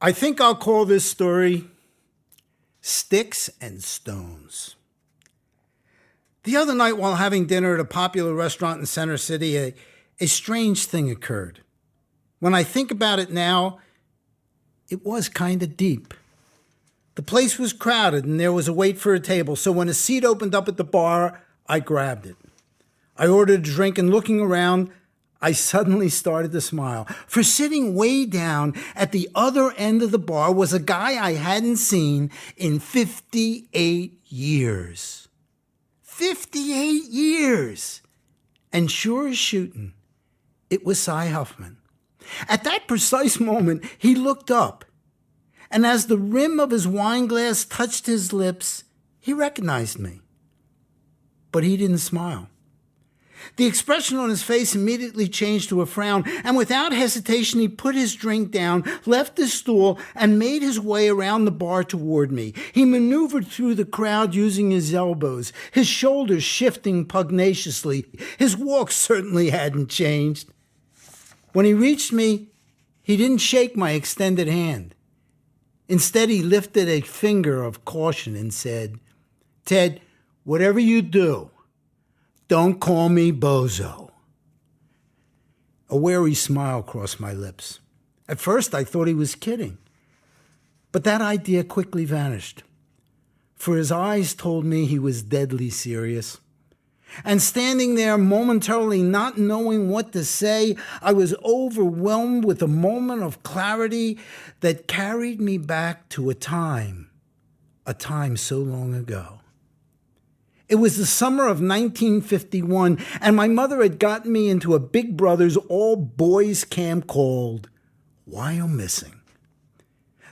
I think I'll call this story Sticks and Stones. The other night while having dinner at a popular restaurant in Center City, a strange thing occurred. When I think about it now, it was kind of deep. The place was crowded and there was a wait for a table, so when a seat opened up at the bar, I grabbed it. I ordered a drink and looking around, I suddenly started to smile. For sitting way down at the other end of the bar was a guy I hadn't seen in 58 years. 58 years! And sure as shooting, it was Cy Huffman. At that precise moment, he looked up, and as the rim of his wine glass touched his lips, he recognized me. But he didn't smile. The expression on his face immediately changed to a frown, and without hesitation, he put his drink down, left his stool, and made his way around the bar toward me. He maneuvered through the crowd using his elbows, his shoulders shifting pugnaciously. His walk certainly hadn't changed. When he reached me, he didn't shake my extended hand. Instead, he lifted a finger of caution and said, "Ted, whatever you do, don't call me Bozo." A wary smile crossed my lips. At first, I thought he was kidding. But that idea quickly vanished, for his eyes told me he was deadly serious. And standing there momentarily not knowing what to say, I was overwhelmed with a moment of clarity that carried me back to a time so long ago. It was the summer of 1951, and my mother had gotten me into a Big Brothers all-boys camp called Wyomissing.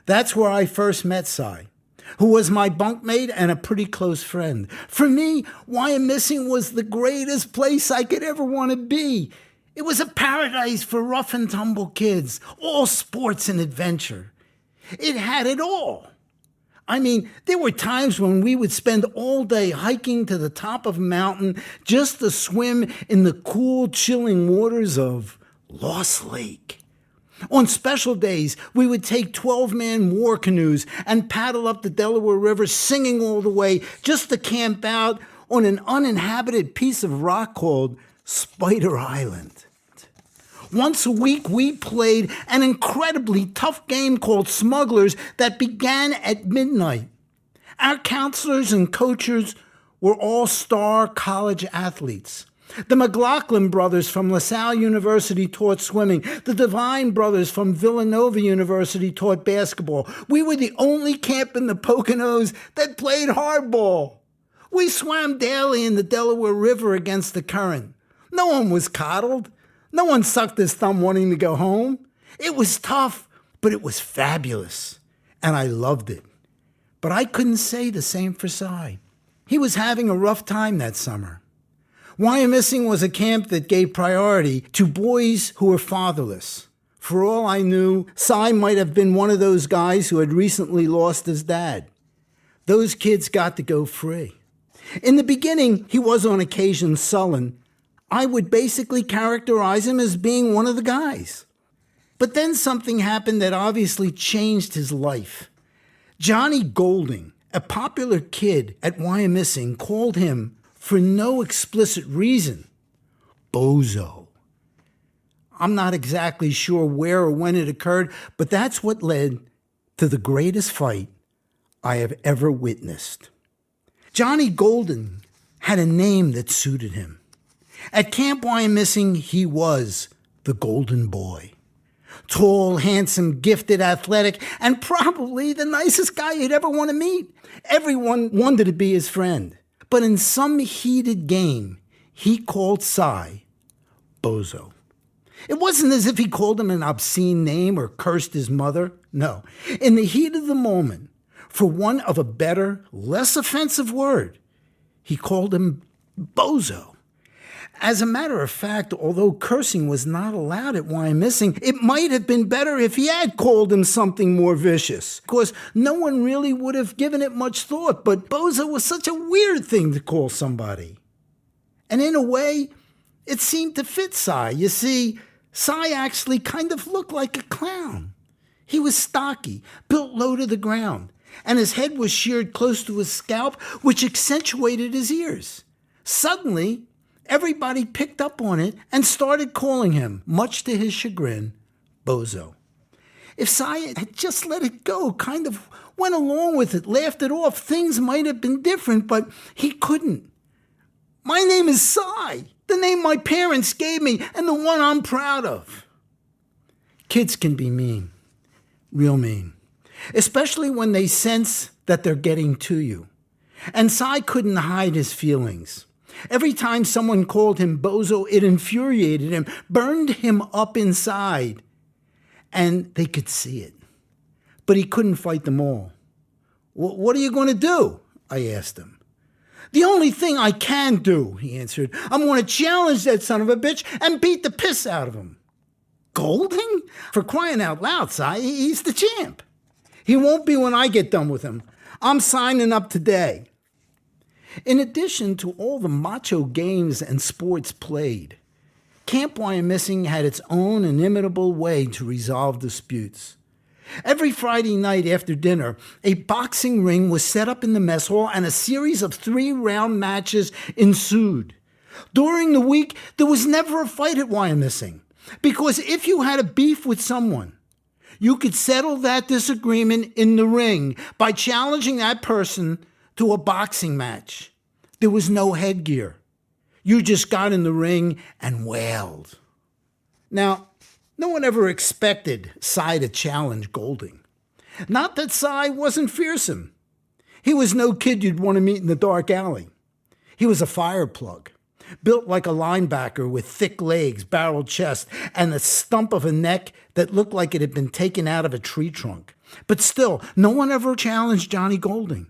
That's where I first met Cy, who was my bunkmate and a pretty close friend. For me, Wyomissing was the greatest place I could ever want to be. It was a paradise for rough-and-tumble kids, all sports and adventure. It had it all. I mean, there were times when we would spend all day hiking to the top of a mountain just to swim in the cool, chilling waters of Lost Lake. On special days, we would take 12-man war canoes and paddle up the Delaware River singing all the way just to camp out on an uninhabited piece of rock called Spider Island. Once a week, we played an incredibly tough game called Smugglers that began at midnight. Our counselors and coaches were all-star college athletes. The McLaughlin brothers from LaSalle University taught swimming. The Devine brothers from Villanova University taught basketball. We were the only camp in the Poconos that played hardball. We swam daily in the Delaware River against the current. No one was coddled. No one sucked his thumb wanting to go home. It was tough, but it was fabulous, and I loved it. But I couldn't say the same for Cy. He was having a rough time that summer. Wyomissing was a camp that gave priority to boys who were fatherless. For all I knew, Cy might have been one of those guys who had recently lost his dad. Those kids got to go free. In the beginning, he was on occasion sullen. I would basically characterize him as being one of the guys. But then something happened that obviously changed his life. Johnny Golding, a popular kid at Wyomissing, called him, for no explicit reason, Bozo. I'm not exactly sure where or when it occurred, but that's what led to the greatest fight I have ever witnessed. Johnny Golding had a name that suited him. At Camp Wyomissing, he was the Golden Boy. Tall, handsome, gifted, athletic, and probably the nicest guy you'd ever want to meet. Everyone wanted to be his friend. But in some heated game, he called Cy Bozo. It wasn't as if he called him an obscene name or cursed his mother. No. In the heat of the moment, for want of a better, less offensive word, he called him Bozo. As a matter of fact, although cursing was not allowed at Wyomissing, it might have been better if he had called him something more vicious. Of course, no one really would have given it much thought, but Bozo was such a weird thing to call somebody. And in a way, it seemed to fit Cy. You see, Cy actually kind of looked like a clown. He was stocky, built low to the ground, and his head was sheared close to his scalp, which accentuated his ears. Suddenly, everybody picked up on it and started calling him, much to his chagrin, Bozo. If Si had just let it go, kind of went along with it, laughed it off, things might have been different, but he couldn't. My name is Si, the name my parents gave me, and the one I'm proud of. Kids can be mean, real mean, especially when they sense that they're getting to you. And Si couldn't hide his feelings. Every time someone called him Bozo, it infuriated him, burned him up inside. And they could see it. But he couldn't fight them all. What are you going to do? I asked him. The only thing I can do, he answered. I'm going to challenge that son of a bitch and beat the piss out of him. Golding? For crying out loud, Si, he's the champ. He won't be when I get done with him. I'm signing up today. In addition to all the macho games and sports played, Camp Wyomissing had its own inimitable way to resolve disputes. Every Friday night after dinner, a boxing ring was set up in the mess hall and a series of 3-round matches ensued. During the week, there was never a fight at Wyomissing, because if you had a beef with someone, you could settle that disagreement in the ring by challenging that person to a boxing match. There was no headgear. You just got in the ring and wailed. Now, no one ever expected Si to challenge Golding. Not that Si wasn't fearsome. He was no kid you'd want to meet in the dark alley. He was a fire plug, built like a linebacker with thick legs, barreled chest, and the stump of a neck that looked like it had been taken out of a tree trunk. But still, no one ever challenged Johnny Golding.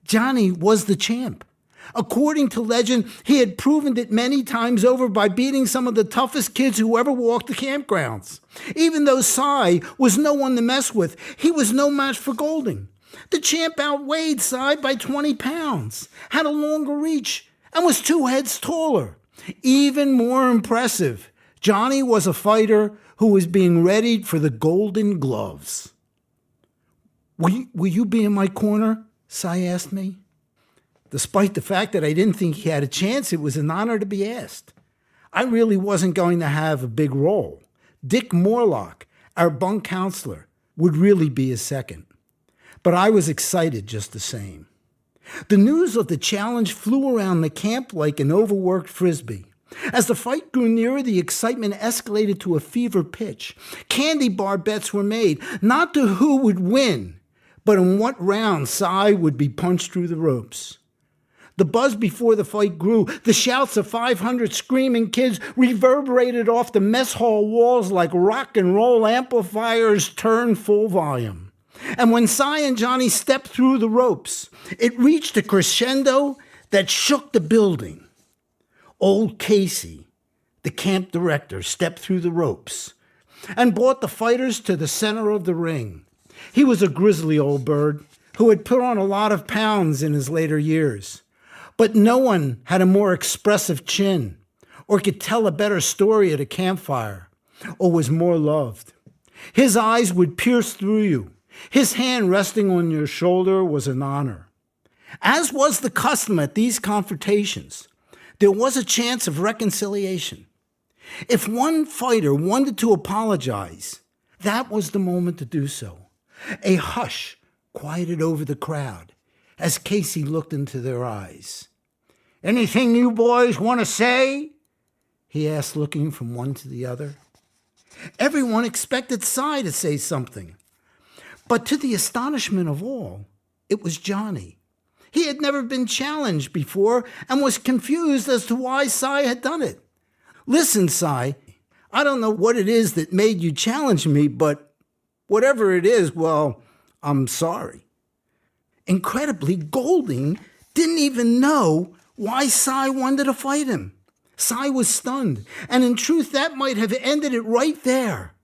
Johnny was the champ. According to legend, he had proven it many times over by beating some of the toughest kids who ever walked the campgrounds. Even though Si was no one to mess with, he was no match for Golding. The champ outweighed Si by 20 pounds, had a longer reach, and was 2 heads taller. Even more impressive, Johnny was a fighter who was being readied for the Golden Gloves. Will you be in my corner? Si asked me. Despite the fact that I didn't think he had a chance, it was an honor to be asked. I really wasn't going to have a big role. Dick Morlock, our bunk counselor, would really be his second. But I was excited just the same. The news of the challenge flew around the camp like an overworked frisbee. As the fight grew nearer, the excitement escalated to a fever pitch. Candy bar bets were made, not to who would win, but in what round Si would be punched through the ropes. The buzz before the fight grew. The shouts of 500 screaming kids reverberated off the mess hall walls like rock and roll amplifiers turned full volume. And when Si and Johnny stepped through the ropes, it reached a crescendo that shook the building. Old Casey, the camp director, stepped through the ropes and brought the fighters to the center of the ring. He was a grizzly old bird who had put on a lot of pounds in his later years. But no one had a more expressive chin, or could tell a better story at a campfire, or was more loved. His eyes would pierce through you. His hand resting on your shoulder was an honor. As was the custom at these confrontations, there was a chance of reconciliation. If one fighter wanted to apologize, that was the moment to do so. A hush quieted over the crowd as Casey looked into their eyes. "Anything you boys want to say?" he asked, looking from one to the other. Everyone expected Si to say something. But to the astonishment of all, it was Johnny. He had never been challenged before and was confused as to why Si had done it. "Listen, Si, I don't know what it is that made you challenge me, but whatever it is, well, I'm sorry." Incredibly, Golding didn't even know why Si wanted to fight him. Si was stunned, and in truth, that might have ended it right there,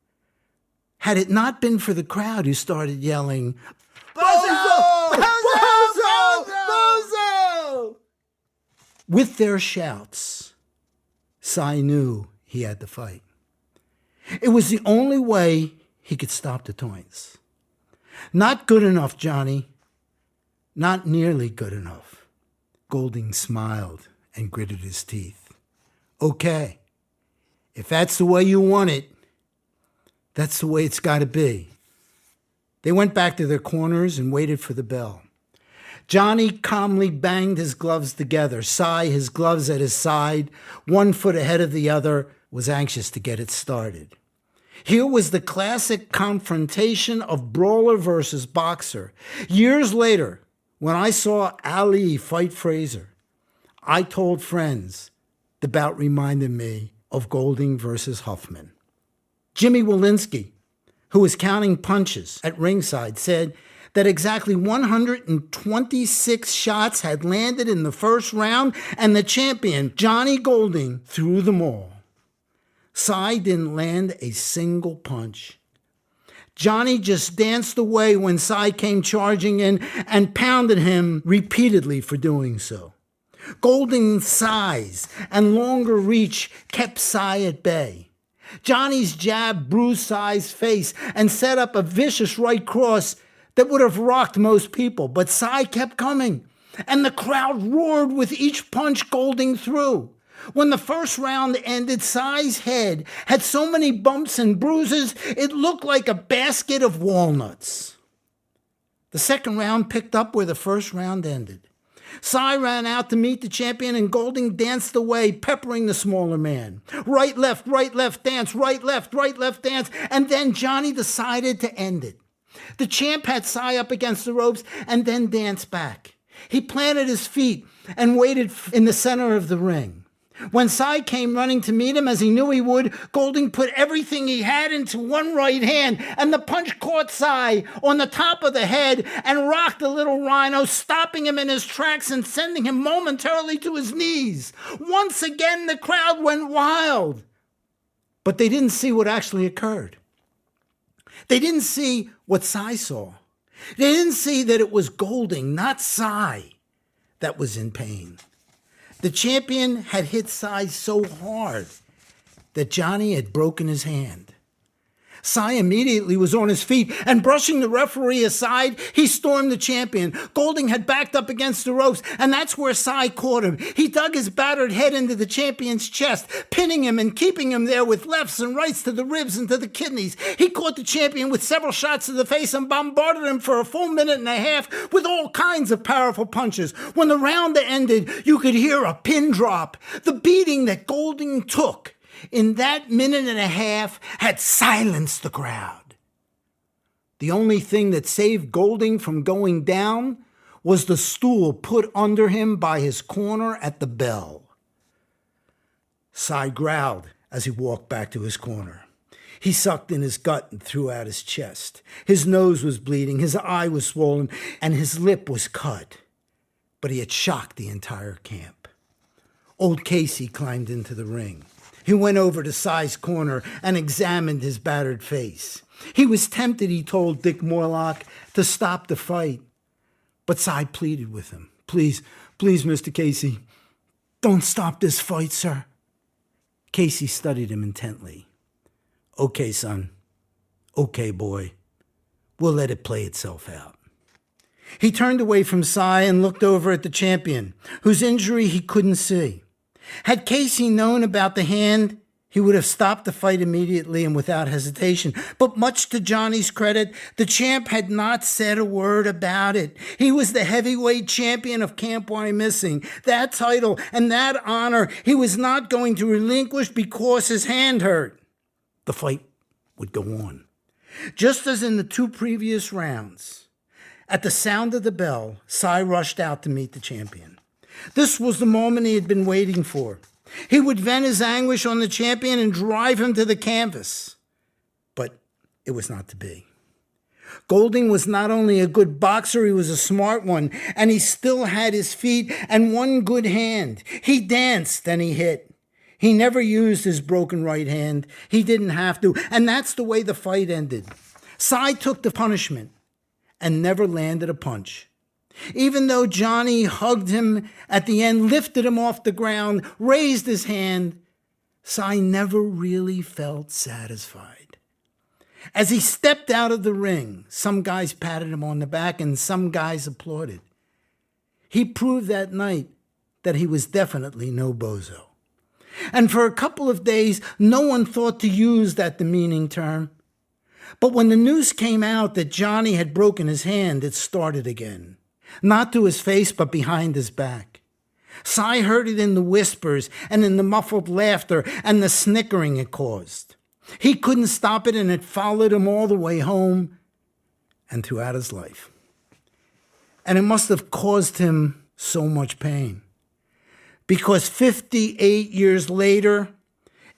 had it not been for the crowd who started yelling, "Bozo! Bozo! Bozo!" With their shouts, Si knew he had to fight. It was the only way he could stop the taunts. Not good enough, Johnny. Not nearly good enough. Golding smiled and gritted his teeth. Okay, if that's the way you want it, that's the way it's got to be. They went back to their corners and waited for the bell. Johnny calmly banged his gloves together. Cy, his gloves at his side, 1 foot ahead of the other, was anxious to get it started. Here was the classic confrontation of brawler versus boxer. Years later, when I saw Ali fight Frazier, I told friends the bout reminded me of Golding versus Huffman. Jimmy Walensky, who was counting punches at ringside, said that exactly 126 shots had landed in the first round, and the champion, Johnny Golding, threw them all. Cy didn't land a single punch. Johnny just danced away when Cy came charging in and pounded him repeatedly for doing so. Golding's size and longer reach kept Cy at bay. Johnny's jab bruised Cy's face and set up a vicious right cross that would have rocked most people, but Cy kept coming, and the crowd roared with each punch Golding threw. When the first round ended, Cy's head had so many bumps and bruises, it looked like a basket of walnuts. The second round picked up where the first round ended. Cy ran out to meet the champion, and Golding danced away, peppering the smaller man. Right, left, dance, right, left, dance, and then Johnny decided to end it. The champ had Cy up against the ropes and then danced back. He planted his feet and waited in the center of the ring. When Cy came running to meet him, as he knew he would, Golding put everything he had into one right hand, and the punch caught Cy on the top of the head and rocked the little rhino, stopping him in his tracks and sending him momentarily to his knees. Once again, the crowd went wild. But they didn't see what actually occurred. They didn't see what Cy saw. They didn't see that it was Golding, not Cy, that was in pain. The champion had hit Cy so hard that Johnny had broken his hand. Cy immediately was on his feet, and brushing the referee aside, he stormed the champion. Golding had backed up against the ropes, and that's where Cy caught him. He dug his battered head into the champion's chest, pinning him and keeping him there with lefts and rights to the ribs and to the kidneys. He caught the champion with several shots to the face and bombarded him for a full minute and a half with all kinds of powerful punches. When the round ended, you could hear a pin drop. The beating that Golding took in that minute and a half had silenced the crowd. The only thing that saved Golding from going down was the stool put under him by his corner at the bell. Cy growled as he walked back to his corner. He sucked in his gut and threw out his chest. His nose was bleeding, his eye was swollen, and his lip was cut. But he had shocked the entire camp. Old Casey climbed into the ring. He went over to Cy's corner and examined his battered face. He was tempted, he told Dick Morlock, to stop the fight. But Cy pleaded with him. Please, Mr. Casey, don't stop this fight, sir. Casey studied him intently. Okay, son. Okay, boy. We'll let it play itself out. He turned away from Cy and looked over at the champion, whose injury he couldn't see. Had Casey known about the hand, he would have stopped the fight immediately and without hesitation. But much to Johnny's credit, the champ had not said a word about it. He was the heavyweight champion of Camp Wyomissing. That title and that honor he was not going to relinquish because his hand hurt. The fight would go on. Just as in the 2 previous rounds, at the sound of the bell, Cy rushed out to meet the champion. This was the moment he had been waiting for. He would vent his anguish on the champion and drive him to the canvas. But it was not to be. Golding was not only a good boxer, he was a smart one, and he still had his feet and one good hand. He danced and he hit. He never used his broken right hand. He didn't have to, and that's the way the fight ended. Cy took the punishment and never landed a punch. Even though Johnny hugged him at the end, lifted him off the ground, raised his hand, Cy never really felt satisfied. As he stepped out of the ring, some guys patted him on the back and some guys applauded. He proved that night that he was definitely no bozo. And for a couple of days, no one thought to use that demeaning term. But when the news came out that Johnny had broken his hand, it started again. Not to his face, but behind his back. Cy heard it in the whispers and in the muffled laughter and the snickering it caused. He couldn't stop it, and it followed him all the way home and throughout his life. And it must have caused him so much pain, because 58 years later,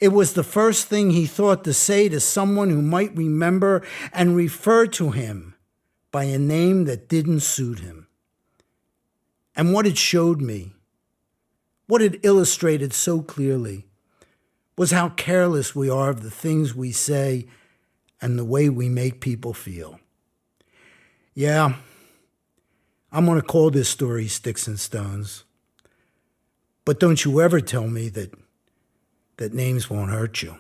it was the first thing he thought to say to someone who might remember and refer to him by a name that didn't suit him. And what it showed me, what it illustrated so clearly, was how careless we are of the things we say and the way we make people feel. Yeah, I'm going to call this story Sticks and Stones. But don't you ever tell me that names won't hurt you.